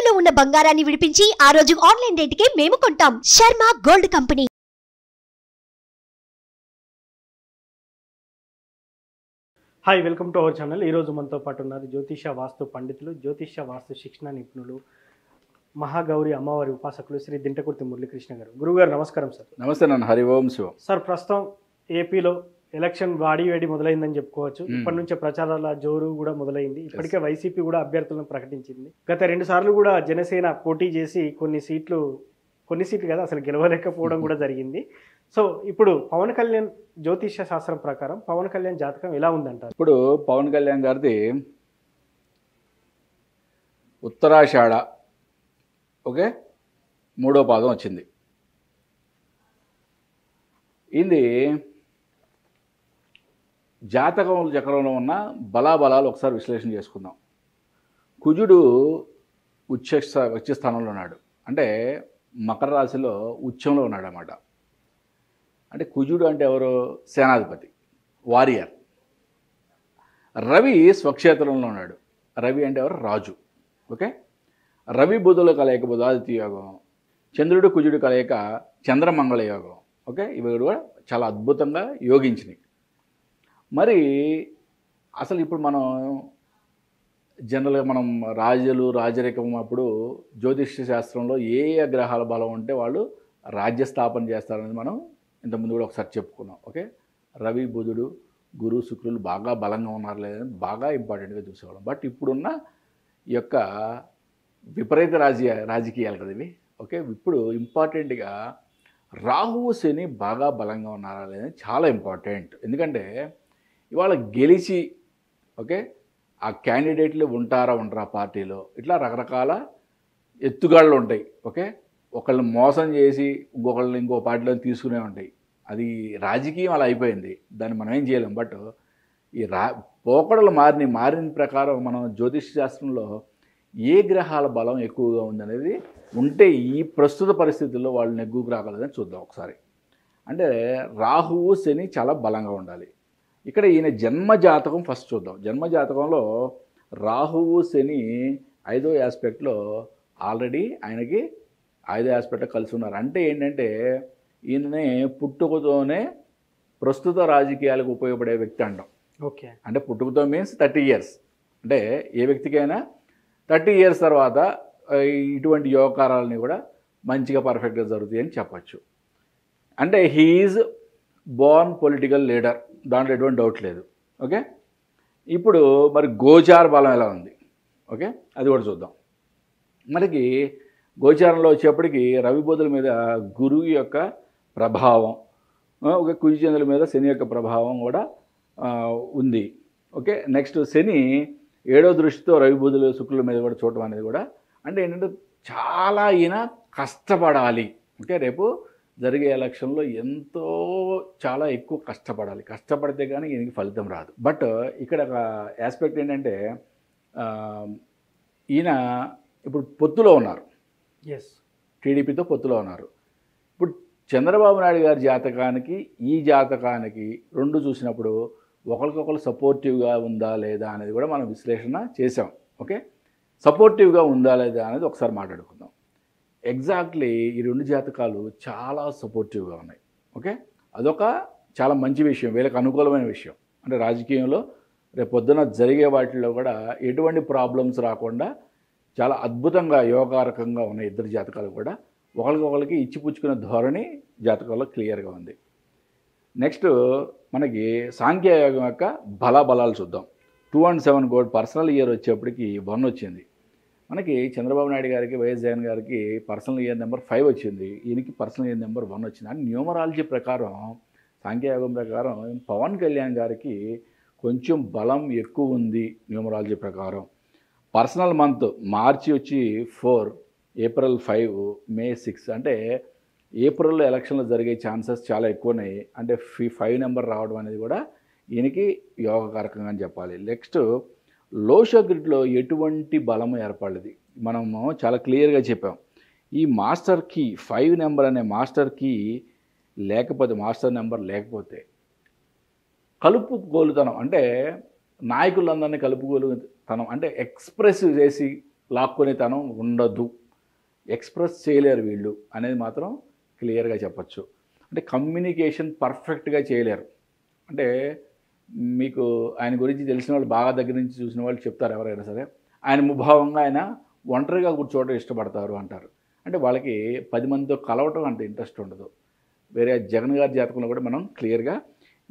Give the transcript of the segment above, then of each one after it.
తాకట్టులో ఉన్న బంగారాన్ని విడిపించి ఆ రోజు ఆన్లైన్ రేటుకే మేము కొంటాం. Sharma gold company. Hi, welcome to our channel. ఈరోజు మనతో పాటు ఉన్నారు జ్యోతిష వాస్తు పండితులు, జ్యోతిష వాస్తు శిక్షణ నిపుణులు, మహాగౌరి అమ్మవారి ఉపాసకులు శ్రీ దింటకుర్తి మురళీకృష్ణ గారు. గురుగారు నమస్కారం సార్. నమస్తే నాన్న. హరి ఓం శివం. సార్, ప్రస్తుతం ఏపీలో ఎలక్షన్ వేడి మొదలైందని చెప్పుకోవచ్చు. ఇప్పటి నుంచే ప్రచారాల జోరు కూడా మొదలైంది. ఇప్పటికే వైసీపీ కూడా అభ్యర్థులను ప్రకటించింది. గత 2 సార్లు కూడా జనసేన పోటీ చేసి కొన్ని సీట్లు కదా అసలు గెలవలేకపోవడం కూడా జరిగింది. సో ఇప్పుడు పవన్ కళ్యాణ్ జ్యోతిష శాస్త్రం ప్రకారం పవన్ కళ్యాణ్ జాతకం ఎలా ఉందంటారు? ఇప్పుడు పవన్ కళ్యాణ్ గారిది ఉత్తరాషాఢ, ఓకే, 3వ పాదం వచ్చింది. ఇది జాతకం చక్రంలో ఉన్న బలాబలాలు ఒకసారి విశ్లేషణ చేసుకుందాం. కుజుడు ఉచ్చ స్థానంలో ఉన్నాడు, అంటే మకర రాశిలో ఉచ్చంలో ఉన్నాడు అన్నమాట. అంటే కుజుడు అంటే ఎవరు? సేనాధిపతి, వారియర్. రవి స్వక్షేత్రంలో ఉన్నాడు. రవి అంటే ఎవరు? రాజు. ఓకే. రవి బుధుల కలయిక బుధాదిత్య యోగం, చంద్రుడు కుజుడు కలయిక చంద్రమంగళ యోగం. ఓకే, ఇవి కూడా చాలా అద్భుతంగా యోగించినాయి. మరి అసలు ఇప్పుడు మనం జనరల్గా మనం రాజరికం అప్పుడు జ్యోతిష్య శాస్త్రంలో ఏ ఏ గ్రహాల బలం ఉంటే వాళ్ళు రాజ్యస్థాపన చేస్తారనేది మనం ఇంతకుముందు కూడా ఒకసారి చెప్పుకున్నాం. ఓకే, రవి బుధుడు గురు శుక్రులు బాగా బలంగా ఉన్నారు లేదని బాగా ఇంపార్టెంట్గా చూసేవాళ్ళం. బట్ ఇప్పుడున్న ఈ యొక్క విపరీత రాజకీయాలు కదా ఇవి. ఓకే, ఇప్పుడు ఇంపార్టెంట్గా రాహువు శని బాగా బలంగా ఉన్నారా లేదని చాలా ఇంపార్టెంట్. ఎందుకంటే ఇవాళ గెలిచి, ఓకే, ఆ క్యాండిడేట్లు ఉండరా పార్టీలో, ఇట్లా రకరకాల ఎత్తుగాళ్ళు ఉంటాయి. ఓకే, ఒకళ్ళని మోసం చేసి ఇంకొకళ్ళని ఇంకో పార్టీలో తీసుకునే ఉంటాయి. అది రాజకీయం అలా అయిపోయింది, దాన్ని మనం ఏం చేయలేం. బట్ ఈ పోకడలు మారిన ప్రకారం మనం జ్యోతిష్ శాస్త్రంలో ఏ గ్రహాల బలం ఎక్కువగా ఉందనేది ఉంటే ఈ ప్రస్తుత పరిస్థితుల్లో వాళ్ళు నెగ్గుకు రాగలదని చూద్దాం ఒకసారి. అంటే రాహువు శని చాలా బలంగా ఉండాలి. ఇక్కడ ఈయన జన్మజాతకం ఫస్ట్ చూద్దాం. జన్మజాతకంలో రాహువు శని 5వ ఆస్పెక్ట్లో ఆల్రెడీ ఆయనకి 5వ ఆస్పెక్ట్లో కలిసి ఉన్నారు. అంటే ఏంటంటే ఈయననే పుట్టుకతోనే ప్రస్తుత రాజకీయాలకు ఉపయోగపడే వ్యక్తి అంటాం. ఓకే, అంటే పుట్టుకతో మీన్స్ 30 ఇయర్స్. అంటే ఏ వ్యక్తికైనా 30 ఇయర్స్ తర్వాత ఇటువంటి యోగకారాలని కూడా మంచిగా పర్ఫెక్ట్గా జరుగుతాయి అని చెప్పచ్చు. అంటే హీఈజ్ బోర్న్ పొలిటికల్ లీడర్, దాంట్లో ఎటువంటి డౌట్ లేదు. ఓకే, ఇప్పుడు మరి గోచార బలం ఎలా ఉంది? ఓకే, అది కూడా చూద్దాం. మనకి గోచారంలో వచ్చేప్పటికి రవి బుధుల మీద గురువు యొక్క ప్రభావం, ఒక కుజచంద్రుల మీద శని యొక్క ప్రభావం కూడా ఉంది. ఓకే, నెక్స్ట్ శని 7వ దృష్టితో రవి బుధులు శుక్రుల మీద కూడా చూడటం అనేది కూడా అంటే ఏంటంటే చాలా ఈయన కష్టపడాలి. ఓకే, రేపు జరిగే ఎలక్షన్లో చాలా ఎక్కువ కష్టపడాలి. కష్టపడితే కానీ ఈయనకి ఫలితం రాదు. బట్ ఇక్కడ ఒక ఆస్పెక్ట్ ఏంటంటే ఈయన ఇప్పుడు పొత్తులో ఉన్నారు. ఎస్, టీడీపీతో పొత్తులో ఉన్నారు. ఇప్పుడు చంద్రబాబు నాయుడు గారి జాతకానికి ఈ జాతకానికి రెండు చూసినప్పుడు ఒకరికొకరు సపోర్టివ్గా ఉందా లేదా అనేది కూడా మనం విశ్లేషణ చేసాం. ఓకే, సపోర్టివ్గా ఉందా లేదా అనేది ఒకసారి మాట్లాడుకుందాం. ఎగ్జాక్ట్లీ ఈ 2 జాతకాలు చాలా సపోర్టివ్గా ఉన్నాయి. ఓకే, అదొక చాలా మంచి విషయం, వీళ్ళకి అనుకూలమైన విషయం. అంటే రాజకీయంలో రేపు పొద్దున జరిగే వాటిల్లో కూడా ఎటువంటి ప్రాబ్లమ్స్ రాకుండా చాలా అద్భుతంగా యోగారకంగా ఉన్న 2 జాతకాలు కూడా ఒకరికొకరికి ఇచ్చిపుచ్చుకునే ధోరణి జాతకాల్లో క్లియర్గా ఉంది. నెక్స్ట్ మనకి సాంఖ్యయోగం యొక్క బలాలు చూద్దాం. 2 and 7 కోడ్ పర్సనల్ ఇయర్ వచ్చేప్పటికి 1 వచ్చింది. మనకి చంద్రబాబు నాయుడు గారికి, వైఎస్ జగన్ గారికి పర్సనల్ ఇయర్ నెంబర్ 5 వచ్చింది, ఈయనకి పర్సనల్ ఇయర్ నెంబర్ 1 వచ్చింది. అని న్యూమరాలజీ ప్రకారం, సాంఖ్యయోగం ప్రకారం పవన్ కళ్యాణ్ గారికి కొంచెం బలం ఎక్కువ ఉంది. న్యూమరాలజీ ప్రకారం పర్సనల్ మంత్ మార్చి వచ్చి 4, ఏప్రిల్ 5, మే 6. అంటే ఏప్రిల్లో ఎలక్షన్లు జరిగే ఛాన్సెస్ చాలా ఎక్కువ ఉన్నాయి. అంటే 5 నెంబర్ రావడం అనేది కూడా ఈయనకి యోగకారకంగా అని చెప్పాలి. నెక్స్ట్ లోషో గ్రిడ్లో ఎటువంటి బలము ఏర్పడలేదు. మనము చాలా క్లియర్గా చెప్పాం. ఈ మాస్టర్ కీ 5 నెంబర్ అనే మాస్టర్ కీ లేకపోతే, మాస్టర్ నెంబర్ లేకపోతే కలుపుకోలుతనం, అంటే నాయకులందరినీ కలుపుకోలుతనం, అంటే ఎక్స్ప్రెస్ చేసి లాక్కునేతనం ఉండదు, ఎక్స్ప్రెస్ చేయలేరు వీళ్ళు అనేది మాత్రం క్లియర్గా చెప్పచ్చు. అంటే కమ్యూనికేషన్ పర్ఫెక్ట్గా చేయలేరు. అంటే మీకు ఆయన గురించి తెలిసిన వాళ్ళు, బాగా దగ్గర నుంచి చూసిన వాళ్ళు చెప్తారు ఎవరైనా సరే, ఆయన ముభావంగా ఆయన ఒంటరిగా కూర్చోవడం ఇష్టపడతారు అంటారు. అంటే వాళ్ళకి 10 మందితో కలవటం అంత ఇంట్రెస్ట్ ఉండదు. వేరే జగన్ గారి జాతకంలో కూడా మనం క్లియర్గా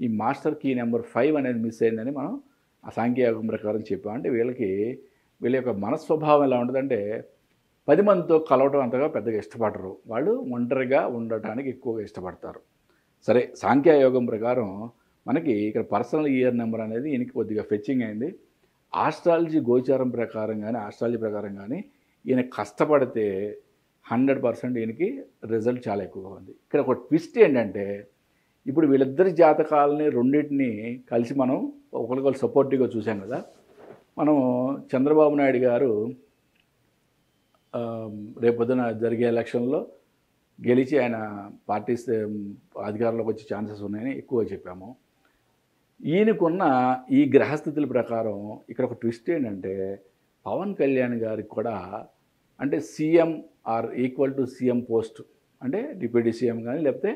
ఈ మాస్టర్ కీ నెంబర్ 5 అనేది మిస్ అయిందని మనం ఆ సాంఖ్యయోగం ప్రకారం చెప్పాం. అంటే వీళ్ళ యొక్క మనస్వభావం ఎలా ఉంటుందంటే 10 మందితో కలవటం అంతగా పెద్దగా ఇష్టపడరు, వాళ్ళు ఒంటరిగా ఉండటానికి ఎక్కువగా ఇష్టపడతారు. సరే, సాంఖ్యయోగం ప్రకారం మనకి ఇక్కడ పర్సనల్ ఇయర్ నెంబర్ అనేది ఈయనకి కొద్దిగా ఫెచ్చింగ్ అయింది. ఆస్ట్రాలజీ గోచారం ప్రకారం కానీ ఆస్ట్రాలజీ ప్రకారం కానీ ఈయన కష్టపడితే 100% ఈయనకి రిజల్ట్ చాలా ఎక్కువగా ఉంది. ఇక్కడ ఒక ట్విస్ట్ ఏంటంటే, ఇప్పుడు వీళ్ళిద్దరి జాతకాలని రెండింటిని కలిసి మనం ఒకరికొకరు సపోర్టివ్గా చూసాం కదా. మనం చంద్రబాబు నాయుడు గారు రేపొద్దున జరిగే ఎలక్షన్లో గెలిచి ఆయన పార్టీ అధికారంలోకి వచ్చే ఛాన్సెస్ ఉన్నాయని ఎక్కువగా చెప్పాము. ఈయనకున్న ఈ గ్రహస్థితుల ప్రకారం ఇక్కడ ఒక ట్విస్ట్ ఏంటంటే, పవన్ కళ్యాణ్ గారికి కూడా అంటే CM are equal to CM post, అంటే డిప్యూటీ సీఎం కానీ లేకపోతే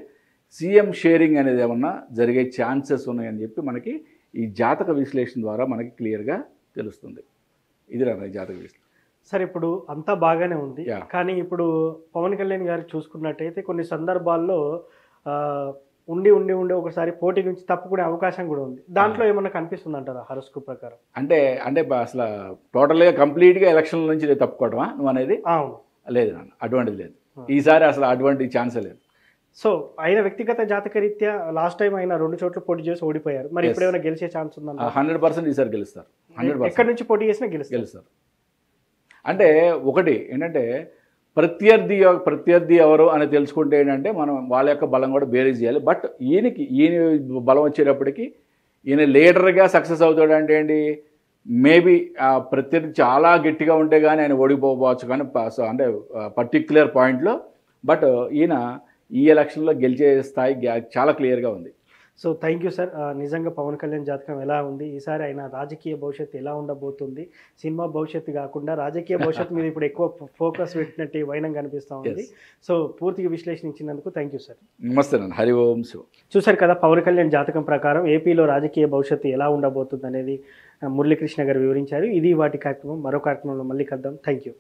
సీఎం షేరింగ్ అనేది ఏమన్నా జరిగే ఛాన్సెస్ ఉన్నాయని చెప్పి మనకి ఈ జాతక విశ్లేషణ ద్వారా మనకి క్లియర్గా తెలుస్తుంది. ఇది నా జాతక విశ్లేషణ. సార్, ఇప్పుడు అంతా బాగానే ఉంది, కానీ ఇప్పుడు పవన్ కళ్యాణ్ గారు చూసుకున్నట్టయితే కొన్ని సందర్భాల్లో ఉండి ఒకసారి పోటీ నుంచి తప్పుకునే అవకాశం కూడా ఉంది. దాంట్లో ఏమన్నా కనిపిస్తుంది అంటారా హరోస్కోప్ ప్రకారం? అంటే అసలు టోటల్గా కంప్లీట్గా ఎలక్షన్ల నుంచి తప్పుకోవడమా నువ్వు అనేది? అవును. లేదు నాన్న, అటువంటిది లేదు. ఈసారి అసలు అటువంటి ఛాన్సే లేదు. సో ఆయన వ్యక్తిగత జాతక రీత్యా లాస్ట్ టైం ఆయన 2 చోట్ల పోటీ చేసి ఓడిపోయారు. మరి ఇప్పుడు ఏమైనా గెలిచే ఛాన్స్ ఉందా? 100% ఈసారి గెలుస్తారు. 100% ఎక్కడి నుంచి పోటీ చేసినా గెలుస్తారు. అంటే ఒకటి ఏంటంటే ప్రత్యర్థి ఎవరు అని తెలుసుకుంటే ఏంటంటే మనం వాళ్ళ యొక్క బలం కూడా బేరీజ్ చేయాలి. బట్ ఈయన బలం వచ్చేటప్పటికి ఈయన లీడర్గా సక్సెస్ అవుతాడు అంటే ఏంటి, మేబీ ప్రత్యర్థి చాలా గట్టిగా ఉంటే కానీ ఆయన ఓడిపోవచ్చు కానీ అంటే పర్టిక్యులర్ పాయింట్లో. బట్ ఈయన ఈ ఎలక్షన్లో గెలిచే స్థాయి చాలా క్లియర్గా ఉంది. So thank you sir. నిజంగా పవన్ కళ్యాణ్ జాతకం ఎలా ఉంది, ఈసారి ఆయన రాజకీయ భవిష్యత్తు ఎలా ఉండబోతుంది, సినిమా భవిష్యత్తు కాకుండా రాజకీయ భవిష్యత్తు మీద ఇప్పుడు ఎక్కువ ఫోకస్ పెట్టినట్టు వైనం కనిపిస్తూ ఉంది. సో పూర్తిగా విశ్లేషించినందుకు థ్యాంక్ యూ సార్. నమస్తే అండి. హరి ఓం శివ. చూశారు కదా, పవన్ కళ్యాణ్ జాతకం ప్రకారం ఏపీలో రాజకీయ భవిష్యత్తు ఎలా ఉండబోతుంది అనేది మురళీకృష్ణ గారు వివరించారు. ఇది వాటి కార్యక్రమం. మరో కార్యక్రమంలో మళ్ళీ కలుద్దాం. Thank you.